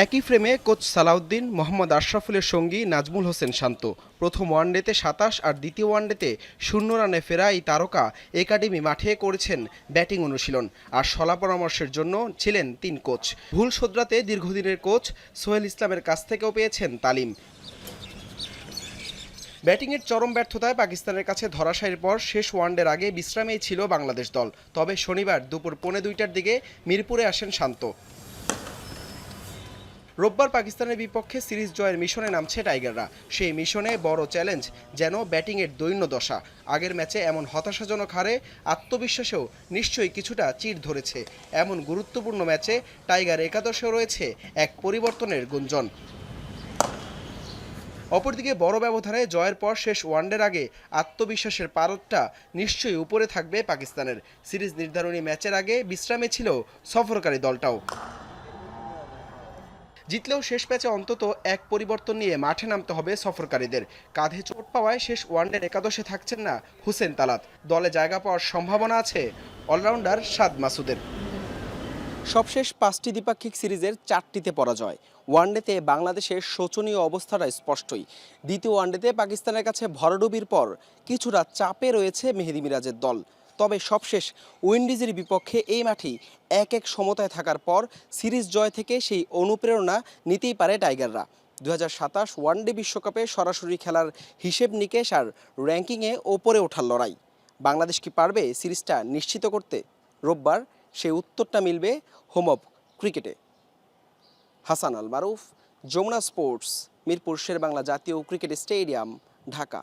একই ফ্রেমে কোচ সালাউদ্দিন, মোহাম্মদ আশরাফুলের সঙ্গী নাজমুল হোসেন শান্ত। প্রথম ওয়ানডেতে ২৭ আর দ্বিতীয় ওয়ানডেতে ০ রানে ফেরা এই তারকা একাডেমি মাঠে করেছেন ব্যাটিং অনুশীলন। আর শলা পরামর্শের জন্য ছিলেন ৩ কোচ। ভুল শোধরাতে দীর্ঘদিনের কোচ সোহেল ইসলামের কাছ থেকেও পেয়েছেন তালিম। ব্যাটিংয়ের চরম ব্যর্থতায় পাকিস্তানের কাছে ধরাশায়ীর পর শেষ ওয়ানডের আগে বিশ্রামেই ছিল বাংলাদেশ দল। তবে শনিবার দুপুর ১:৩০টার দিকে মিরপুরে আসেন শান্ত। রোববার পাকিস্তানের বিপক্ষে সিরিজ জয়ের মিশনে নামছে টাইগাররা। সেই মিশনে বড় চ্যালেঞ্জ যেন ব্যাটিংয়ের দৈন্যদশা। আগের ম্যাচে এমন হতাশাজনক হারে আত্মবিশ্বাসেও নিশ্চয়ই কিছুটা চিড় ধরেছে। এমন গুরুত্বপূর্ণ ম্যাচে টাইগার একাদশেও রয়েছে এক পরিবর্তনের গুঞ্জন। অপরদিকে বড় ব্যবধানে জয়ের পর শেষ ওয়ানডের আগে আত্মবিশ্বাসের পারদটা নিশ্চয়ই উপরে থাকবে পাকিস্তানের। সিরিজ নির্ধারণী ম্যাচের আগে বিশ্রামে ছিল সফরকারী দলটাও। জিতলেও শেষ ম্যাচে অন্তত এক পরিবর্তন নিয়ে মাঠে নামতে হবে সফরকারীদের। কাঁধে চোট পাওয়ায় শেষ ওয়ানডের একাদশে থাকছেন না হুসেন তালাত। দলে জায়গা পাওয়ার সম্ভাবনা আছে অলরাউন্ডার সাদ মাসুদের। সবশেষ ৫টি দ্বিপাক্ষিক সিরিজের ৪টিতে পরাজয়। ওয়ানডেতে বাংলাদেশের শোচনীয় অবস্থাটা স্পষ্টই। দ্বিতীয় ওয়ানডেতে পাকিস্তানের কাছে ভরাডুবির পর কিছুটা চাপে রয়েছে মেহেদী মিরাজের দল। তবে সবশেষ উইন্ডিজের বিপক্ষে এই মাঠেই ১-১ সমতায় থাকার পর সিরিজ জয় থেকে সেই অনুপ্রেরণা নিতেই পারে টাইগাররা। ২০২৭ ওয়ানডে বিশ্বকাপে সরাসরি খেলার হিসেব নিকেশ আর র্যাঙ্কিংয়ে ওপরে ওঠার লড়াই। বাংলাদেশ কি পারবে সিরিজটা নিশ্চিত করতে? রোববার সেই উত্তরটা মিলবে হোম অব ক্রিকেটে। হাসান আল মারুফ, যমুনা স্পোর্টস, মিরপুর শেরেবাংলা জাতীয় ক্রিকেট স্টেডিয়াম, ঢাকা।